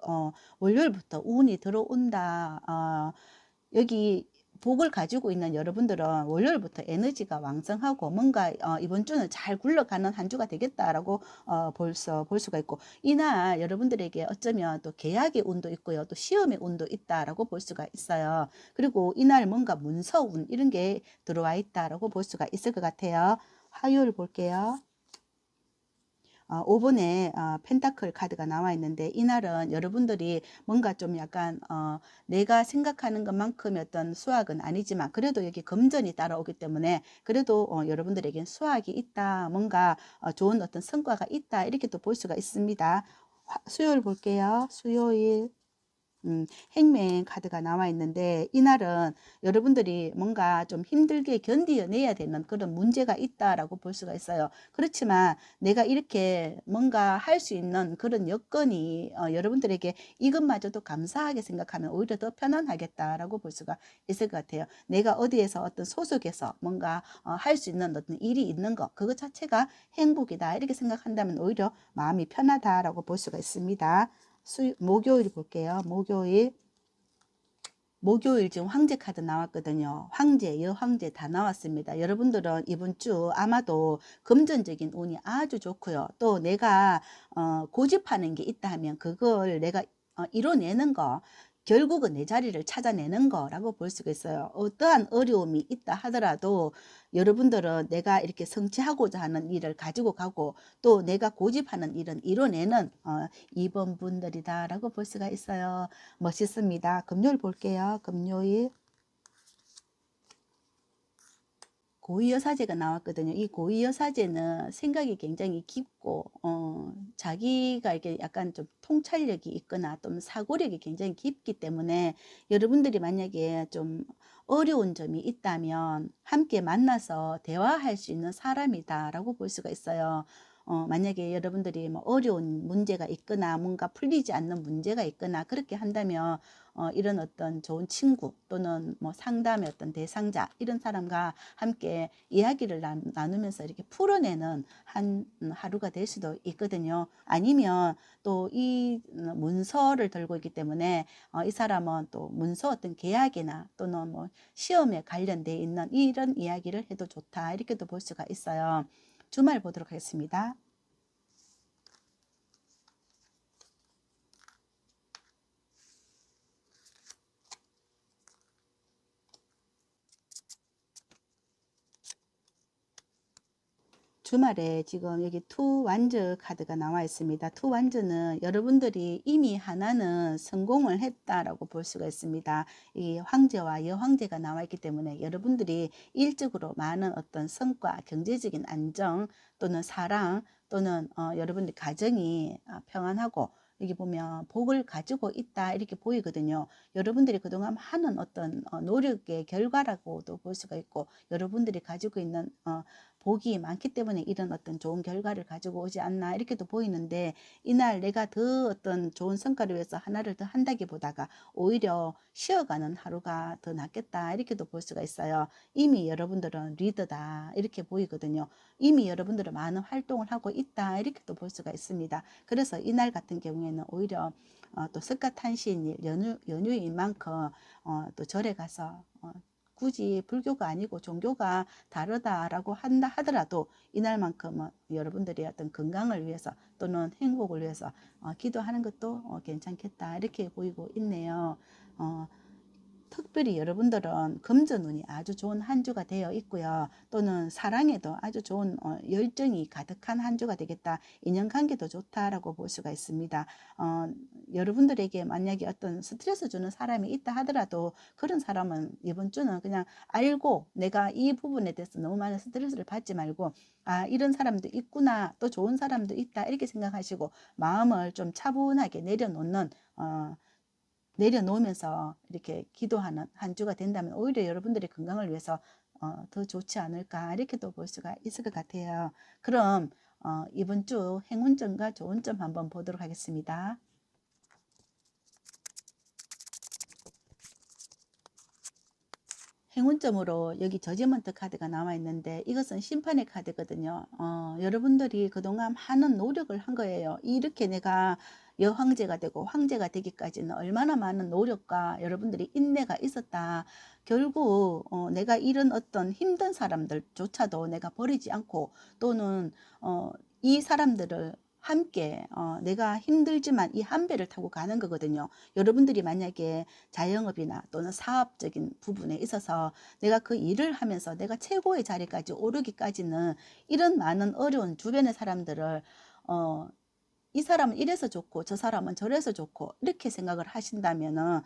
월요일부터 운이 들어온다. 여기 복을 가지고 있는 여러분들은 월요일부터 에너지가 왕성하고 뭔가 이번 주는 잘 굴러가는 한 주가 되겠다라고 볼 수가 있고 이날 여러분들에게 어쩌면 또 계약의 운도 있고요. 또 시험의 운도 있다라고 볼 수가 있어요. 그리고 이날 뭔가 문서운 이런 게 들어와 있다라고 볼 수가 있을 것 같아요. 화요일 볼게요. 5번에 펜타클 카드가 나와 있는데 이날은 여러분들이 뭔가 좀 약간 내가 생각하는 것만큼의 어떤 수확은 아니지만 그래도 여기 금전이 따라오기 때문에 그래도 여러분들에겐 수확이 있다, 뭔가 좋은 어떤 성과가 있다, 이렇게 또 볼 수가 있습니다. 수요일 볼게요. 수요일. 행맨 카드가 나와 있는데 이날은 여러분들이 뭔가 좀 힘들게 견디어내야 되는 그런 문제가 있다라고 볼 수가 있어요. 그렇지만 내가 이렇게 뭔가 할 수 있는 그런 여건이 여러분들에게 이것마저도 감사하게 생각하면 오히려 더 편안하겠다라고 볼 수가 있을 것 같아요. 내가 어디에서 어떤 소속에서 뭔가 할 수 있는 어떤 일이 있는 것 그것 자체가 행복이다 이렇게 생각한다면 오히려 마음이 편하다라고 볼 수가 있습니다. 목요일 볼게요. 목요일 지금 황제 카드 나왔거든요. 황제, 여황제 다 나왔습니다. 여러분들은 이번 주 아마도 금전적인 운이 아주 좋고요. 또 내가 고집하는 게 있다 하면 그걸 내가 이뤄내는 거, 결국은 내 자리를 찾아내는 거라고 볼 수가 있어요. 어떠한 어려움이 있다 하더라도 여러분들은 내가 이렇게 성취하고자 하는 일을 가지고 가고 또 내가 고집하는 일은 이뤄내는 2번 분들이다라고 볼 수가 있어요. 멋있습니다. 금요일 볼게요. 금요일 고위여사제가 나왔거든요. 이 고위여사제는 생각이 굉장히 깊고 자기가 이렇게 약간 좀 통찰력이 있거나 또는 사고력이 굉장히 깊기 때문에 여러분들이 만약에 좀 어려운 점이 있다면 함께 만나서 대화할 수 있는 사람이다라고 볼 수가 있어요. 만약에 여러분들이 뭐 어려운 문제가 있거나 뭔가 풀리지 않는 문제가 있거나 그렇게 한다면 이런 어떤 좋은 친구 또는 뭐 상담의 어떤 대상자 이런 사람과 함께 이야기를 나누면서 이렇게 풀어내는 한 하루가 될 수도 있거든요. 아니면 또 이 문서를 들고 있기 때문에 이 사람은 또 문서 어떤 계약이나 또는 뭐 시험에 관련돼 있는 이런 이야기를 해도 좋다 이렇게도 볼 수가 있어요. 주말 보도록 하겠습니다. 주말에 지금 여기 투 완즈 카드가 나와 있습니다. 투 완즈는 여러분들이 이미 하나는 성공을 했다라고 볼 수가 있습니다. 이 황제와 여황제가 나와 있기 때문에 여러분들이 일적으로 많은 어떤 성과, 경제적인 안정 또는 사랑 또는 여러분들 가정이 평안하고 여기 보면 복을 가지고 있다 이렇게 보이거든요. 여러분들이 그동안 하는 어떤 노력의 결과라고도 볼 수가 있고 여러분들이 가지고 있는 복이 많기 때문에 이런 어떤 좋은 결과를 가지고 오지 않나 이렇게도 보이는데 이날 내가 더 어떤 좋은 성과를 위해서 하나를 더 한다기보다가 오히려 쉬어가는 하루가 더 낫겠다 이렇게도 볼 수가 있어요. 이미 여러분들은 리더다 이렇게 보이거든요. 이미 여러분들은 많은 활동을 하고 있다 이렇게도 볼 수가 있습니다. 그래서 이날 같은 경우에는 오히려 또 석가탄신일 연휴인 만큼 또 절에 가서 굳이 불교가 아니고 종교가 다르다라고 한다 하더라도 이날만큼은 여러분들이 어떤 건강을 위해서 또는 행복을 위해서 기도하는 것도 괜찮겠다 이렇게 보이고 있네요. 특별히 여러분들은 금전운이 아주 좋은 한 주가 되어 있고요. 또는 사랑에도 아주 좋은 열정이 가득한 한 주가 되겠다. 인연관계도 좋다라고 볼 수가 있습니다. 여러분들에게 만약에 어떤 스트레스 주는 사람이 있다 하더라도 그런 사람은 이번 주는 그냥 알고 내가 이 부분에 대해서 너무 많은 스트레스를 받지 말고 이런 사람도 있구나 또 좋은 사람도 있다 이렇게 생각하시고 마음을 좀 차분하게 내려놓으면서 이렇게 기도하는 한 주가 된다면 오히려 여러분들의 건강을 위해서 더 좋지 않을까 이렇게도 볼 수가 있을 것 같아요. 그럼 이번 주 행운점과 좋은 점 한번 보도록 하겠습니다. 행운점으로 여기 저지먼트 카드가 나와 있는데 이것은 심판의 카드거든요. 여러분들이 그동안 많은 노력을 한 거예요. 이렇게 내가 여황제가 되고 황제가 되기까지는 얼마나 많은 노력과 여러분들이 인내가 있었다. 결국 내가 이런 어떤 힘든 사람들조차도 내가 버리지 않고 또는 이 사람들을 함께 내가 힘들지만 이 한 배를 타고 가는 거거든요. 여러분들이 만약에 자영업이나 또는 사업적인 부분에 있어서 내가 그 일을 하면서 내가 최고의 자리까지 오르기까지는 이런 많은 어려운 주변의 사람들을 이 사람은 이래서 좋고 저 사람은 저래서 좋고 이렇게 생각을 하신다면은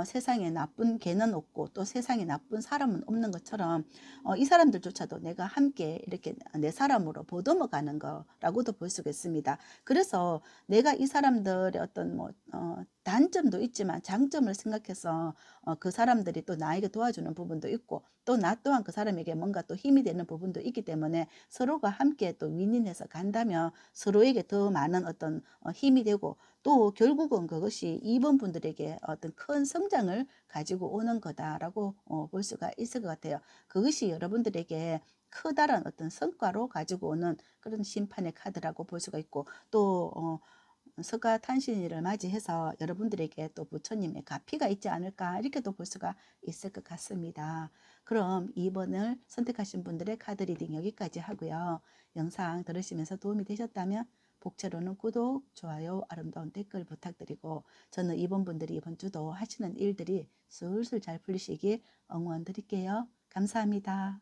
세상에 나쁜 개는 없고 또 세상에 나쁜 사람은 없는 것처럼 이 사람들조차도 내가 함께 이렇게 내 사람으로 보듬어 가는 거라고도 볼 수가 있습니다. 그래서 내가 이 사람들의 어떤 뭐 단점도 있지만 장점을 생각해서 그 사람들이 또 나에게 도와주는 부분도 있고 또 나 또한 그 사람에게 뭔가 또 힘이 되는 부분도 있기 때문에 서로가 함께 또 윈윈해서 간다면 서로에게 더 많은 어떤 힘이 되고 또 결국은 그것이 이번 분들에게 어떤 큰 성장을 가지고 오는 거다라고 볼 수가 있을 것 같아요. 그것이 여러분들에게 커다란 어떤 성과로 가지고 오는 그런 심판의 카드라고 볼 수가 있고 또 석가탄신일을 맞이해서 여러분들에게 또 부처님의 가피가 있지 않을까 이렇게도 볼 수가 있을 것 같습니다. 그럼 2번을 선택하신 분들의 카드 리딩 여기까지 하고요. 영상 들으시면서 도움이 되셨다면 복채로는 구독, 좋아요, 아름다운 댓글 부탁드리고 저는 이번 분들이 이번 주도 하시는 일들이 술술 잘 풀리시길 응원 드릴게요. 감사합니다.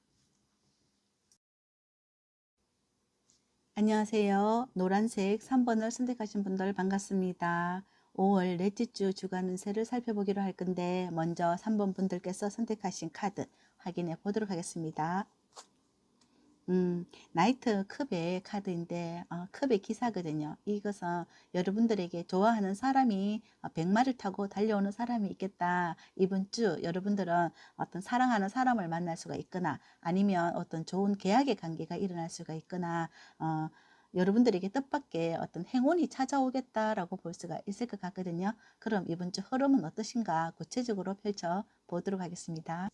안녕하세요. 노란색 3번을 선택하신 분들 반갑습니다. 5월 넷째 주 주간 운세를 살펴보기로 할 건데 먼저 3번 분들께서 선택하신 카드 확인해 보도록 하겠습니다. 나이트 컵의 카드인데 컵의 기사거든요. 이것은 여러분들에게 좋아하는 사람이 백마를 타고 달려오는 사람이 있겠다. 이번 주 여러분들은 어떤 사랑하는 사람을 만날 수가 있거나 아니면 어떤 좋은 계약의 관계가 일어날 수가 있거나 여러분들에게 뜻밖의 어떤 행운이 찾아오겠다라고 볼 수가 있을 것 같거든요. 그럼 이번 주 흐름은 어떠신가 구체적으로 펼쳐 보도록 하겠습니다.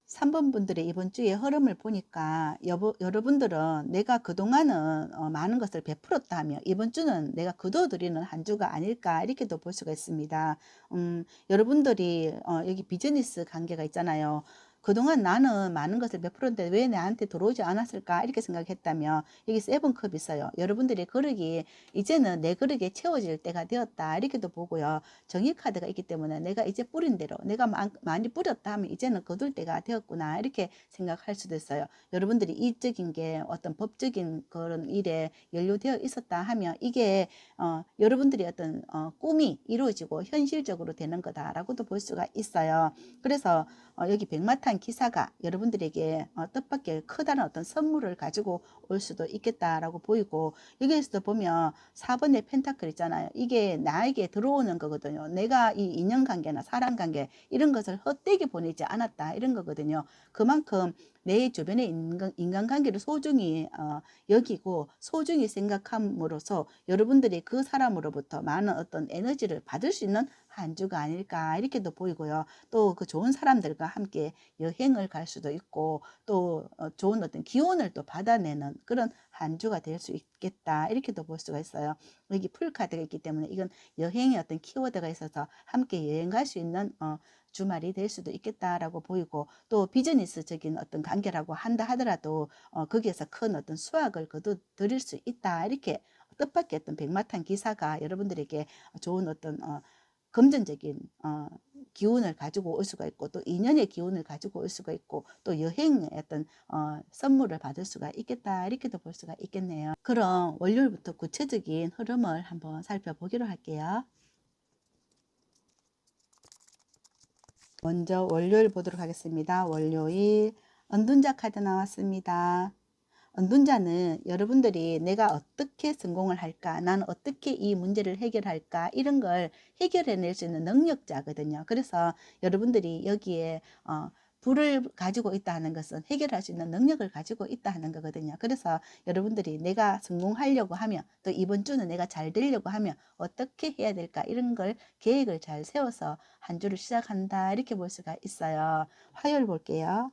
3번 분들의 이번 주의 흐름을 보니까 여러분들은 내가 그동안은 많은 것을 베풀었다 하며 이번 주는 내가 거둬들이는 한 주가 아닐까 이렇게도 볼 수가 있습니다. 여러분들이 여기 비즈니스 관계가 있잖아요. 그동안 나는 많은 것을 베풀었는데 왜 나한테 들어오지 않았을까 이렇게 생각했다면 여기 세븐컵이 있어요. 여러분들의 그릇이 이제는 내 그릇에 채워질 때가 되었다 이렇게도 보고요. 정의 카드가 있기 때문에 내가 이제 뿌린 대로 내가 많이 뿌렸다 하면 이제는 거둘 때가 되었구나 이렇게 생각할 수도 있어요. 여러분들이 이적인 게 어떤 법적인 그런 일에 연루되어 있었다 하면 이게 여러분들이 어떤 꿈이 이루어지고 현실적으로 되는 거다라고도 볼 수가 있어요. 그래서 여기 백마탄 기사가 여러분들에게 뜻밖의 커다란 어떤 선물을 가지고 올 수도 있겠다라고 보이고 여기에서도 보면 4번의 펜타클 있잖아요. 이게 나에게 들어오는 거거든요. 내가 이 인연관계나 사람관계 이런 것을 헛되게 보내지 않았다 이런 거거든요. 그만큼 내 주변의 인간관계를 소중히 여기고 소중히 생각함으로써 여러분들이 그 사람으로부터 많은 어떤 에너지를 받을 수 있는 한 주가 아닐까 이렇게도 보이고요. 또 그 좋은 사람들과 함께 여행을 갈 수도 있고 또 좋은 어떤 기운을 또 받아내는 그런 한 주가 될 수 있겠다 이렇게도 볼 수가 있어요. 여기 풀카드가 있기 때문에 이건 여행의 어떤 키워드가 있어서 함께 여행 갈 수 있는 주말이 될 수도 있겠다라고 보이고 또 비즈니스적인 어떤 관계라고 한다 하더라도 거기에서 큰 어떤 수확을 거둬들일 수 있다 이렇게 뜻밖의 어떤 백마탄 기사가 여러분들에게 좋은 어떤 금전적인 기운을 가지고 올 수가 있고 또 인연의 기운을 가지고 올 수가 있고 또 여행의 어떤 선물을 받을 수가 있겠다 이렇게도 볼 수가 있겠네요. 그럼 월요일부터 구체적인 흐름을 한번 살펴보기로 할게요. 먼저 월요일 보도록 하겠습니다. 월요일 은둔자 카드 나왔습니다. 은둔자는 여러분들이 내가 어떻게 성공을 할까, 나는 어떻게 이 문제를 해결할까 이런 걸 해결해낼 수 있는 능력자거든요. 그래서 여러분들이 여기에 불을 가지고 있다 하는 것은 해결할 수 있는 능력을 가지고 있다 하는 거거든요. 그래서 여러분들이 내가 성공하려고 하면 또 이번 주는 내가 잘 되려고 하면 어떻게 해야 될까 이런 걸 계획을 잘 세워서 한 주를 시작한다 이렇게 볼 수가 있어요. 화요일 볼게요.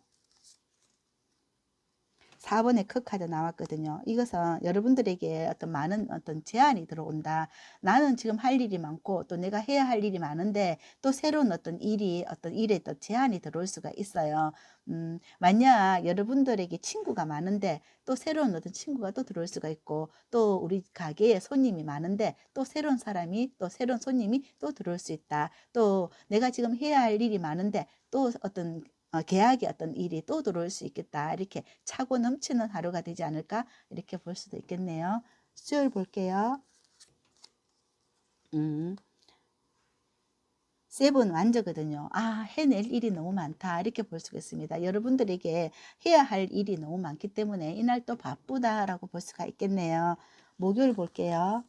4번의 크 카드 나왔거든요. 이것은 여러분들에게 어떤 많은 어떤 제안이 들어온다. 나는 지금 할 일이 많고 또 내가 해야 할 일이 많은데 또 새로운 어떤 일이 어떤 일에 또 제안이 들어올 수가 있어요. 만약 여러분들에게 친구가 많은데 또 새로운 어떤 친구가 또 들어올 수가 있고 또 우리 가게에 손님이 많은데 또 새로운 사람이 또 새로운 손님이 또 들어올 수 있다. 또 내가 지금 해야 할 일이 많은데 또 어떤 계약의 어떤 일이 또 들어올 수 있겠다. 이렇게 차고 넘치는 하루가 되지 않을까 이렇게 볼 수도 있겠네요. 수요일 볼게요. 음. 세븐 완저거든요. 아, 해낼 일이 너무 많다. 이렇게 볼 수가 있습니다. 여러분들에게 해야 할 일이 너무 많기 때문에 이날 또 바쁘다라고 볼 수가 있겠네요. 목요일 볼게요.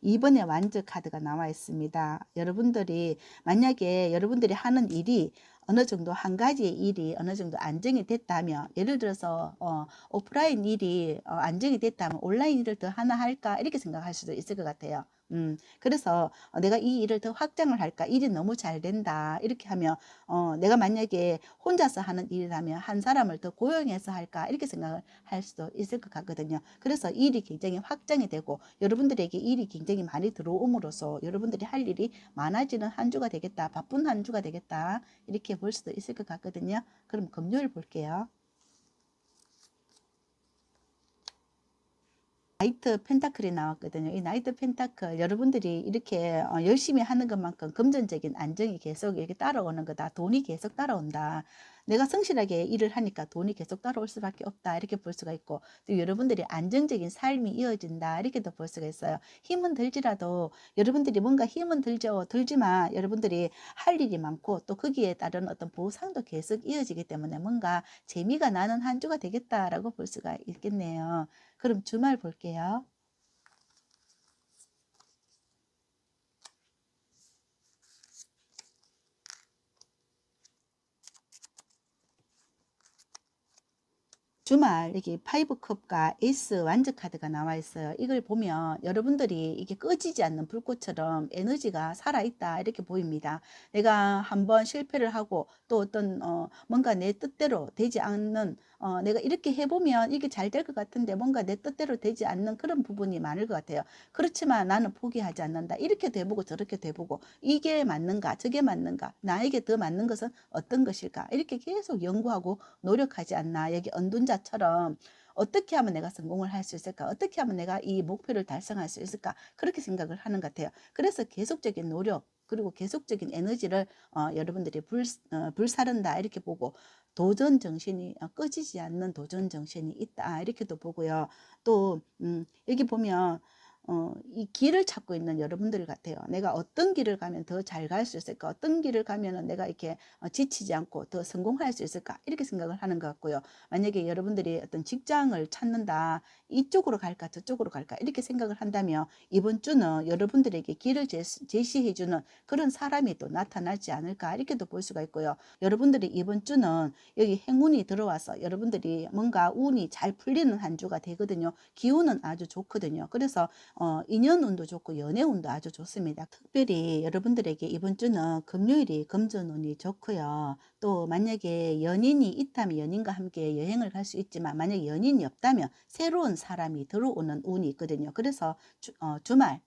2번에 완저 카드가 나와 있습니다. 여러분들이 만약에 여러분들이 하는 일이 어느 정도 한 가지의 일이 어느 정도 안정이 됐다면, 예를 들어서 오프라인 일이 안정이 됐다면 온라인 일을 더 하나 할까 이렇게 생각할 수도 있을 것 같아요. 그래서 내가 이 일을 더 확장을 할까, 일이 너무 잘 된다 이렇게 하면 내가 만약에 혼자서 하는 일이라면 한 사람을 더 고용해서 할까 이렇게 생각을 할 수도 있을 것 같거든요. 그래서 일이 굉장히 확장이 되고 여러분들에게 일이 굉장히 많이 들어옴으로써 여러분들이 할 일이 많아지는 한 주가 되겠다, 바쁜 한 주가 되겠다 이렇게 볼 수도 있을 것 같거든요. 그럼 금요일 볼게요. 나이트 펜타클이 나왔거든요. 이 나이트 펜타클, 여러분들이 이렇게 열심히 하는 것만큼 금전적인 안정이 계속 이렇게 따라오는 거다. 돈이 계속 따라온다. 내가 성실하게 일을 하니까 돈이 계속 따라올 수밖에 없다. 이렇게 볼 수가 있고, 또 여러분들이 안정적인 삶이 이어진다. 이렇게도 볼 수가 있어요. 힘은 들지라도 여러분들이 뭔가 힘은 들지만 여러분들이 할 일이 많고 또 거기에 따른 어떤 보상도 계속 이어지기 때문에 뭔가 재미가 나는 한 주가 되겠다라고 볼 수가 있겠네요. 그럼 주말 볼게요. 주말 여기 파이브 컵과 에이스 완전 카드가 나와 있어요. 이걸 보면 여러분들이 이게 꺼지지 않는 불꽃처럼 에너지가 살아있다 이렇게 보입니다. 내가 한번 실패를 하고 또 어떤 뭔가 내 뜻대로 되지 않는 내가 이렇게 해보면 이게 잘 될 것 같은데 뭔가 내 뜻대로 되지 않는 그런 부분이 많을 것 같아요. 그렇지만 나는 포기하지 않는다. 이렇게 돼보고 저렇게 돼보고 이게 맞는가 저게 맞는가 나에게 더 맞는 것은 어떤 것일까 이렇게 계속 연구하고 노력하지 않나. 여기 언둔자처럼 어떻게 하면 내가 성공을 할 수 있을까? 어떻게 하면 내가 이 목표를 달성할 수 있을까? 그렇게 생각을 하는 것 같아요. 그래서 계속적인 노력 그리고 계속적인 에너지를 여러분들이 불사른다 이렇게 보고 도전 정신이 꺼지지 않는 도전 정신이 있다 이렇게도 보고요. 또 여기 보면 이 길을 찾고 있는 여러분들 같아요. 내가 어떤 길을 가면 더 잘 갈 수 있을까? 어떤 길을 가면은 내가 이렇게 지치지 않고 더 성공할 수 있을까? 이렇게 생각을 하는 것 같고요. 만약에 여러분들이 어떤 직장을 찾는다. 이쪽으로 갈까? 저쪽으로 갈까? 이렇게 생각을 한다면 이번 주는 여러분들에게 길을 제시해 주는 그런 사람이 또 나타나지 않을까? 이렇게도 볼 수가 있고요. 여러분들이 이번 주는 여기 행운이 들어와서 여러분들이 뭔가 운이 잘 풀리는 한 주가 되거든요. 기운은 아주 좋거든요. 그래서 인연 운도 좋고 연애 운도 아주 좋습니다. 특별히 여러분들에게 이번 주는 금요일이 금전 운이 좋고요. 또 만약에 연인이 있다면 연인과 함께 여행을 갈 수 있지만 만약에 연인이 없다면 새로운 사람이 들어오는 운이 있거든요. 그래서 주말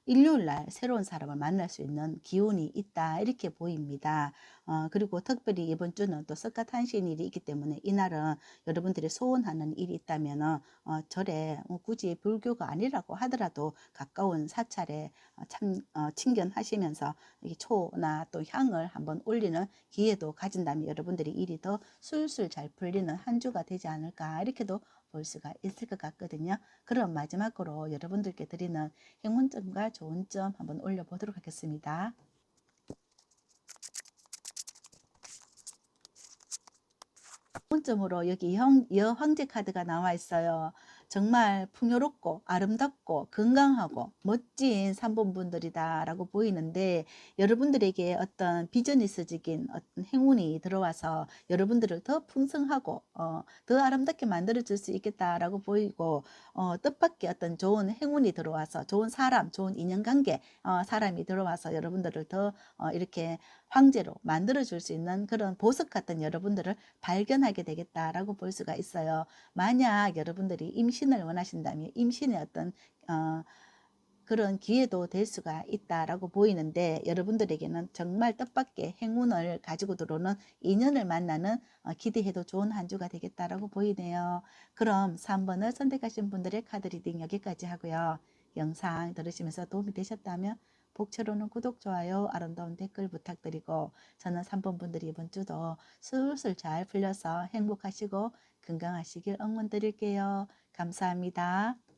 일요일 날 새로운 사람을 만날 수 있는 기운이 있다 이렇게 보입니다. 그리고 특별히 이번 주는 또 석가탄신일이 있기 때문에 이날은 여러분들이 소원하는 일이 있다면 절에 굳이 불교가 아니라고 하더라도 가까운 사찰에 친견하시면서 초나 또 향을 한번 올리는 기회도 가진다면 여러분들이 일이 더 술술 잘 풀리는 한 주가 되지 않을까 이렇게도 볼 수가 있을 것 같거든요. 그럼 마지막으로 여러분들께 드리는 행운점과 좋은 점 한번 올려보도록 하겠습니다. 기본점으로 여기 여황제 카드가 나와 있어요. 정말 풍요롭고 아름답고 건강하고 멋진 3번 분들이다라고 보이는데 여러분들에게 어떤 비즈니스적인 어떤 행운이 들어와서 여러분들을 더 풍성하고 더 아름답게 만들어 줄 수 있겠다라고 보이고 뜻밖의 어떤 좋은 행운이 들어와서 좋은 사람, 좋은 인연관계 사람이 들어와서 여러분들을 더 이렇게 황제로 만들어 줄 수 있는 그런 보석 같은 여러분들을 발견하게 되겠다라고 볼 수가 있어요. 만약 여러분들이 임신을 원하신다면 임신의 어떤 그런 기회도 될 수가 있다라고 보이는데 여러분들에게는 정말 뜻밖의 행운을 가지고 들어오는 인연을 만나는 기대해도 좋은 한 주가 되겠다라고 보이네요. 그럼 3번을 선택하신 분들의 카드 리딩 여기까지 하고요. 영상 들으시면서 도움이 되셨다면 복채로는 구독, 좋아요, 아름다운 댓글 부탁드리고 저는 3번 분들이 이번 주도 술술 잘 풀려서 행복하시고 건강하시길 응원 드릴게요. 감사합니다.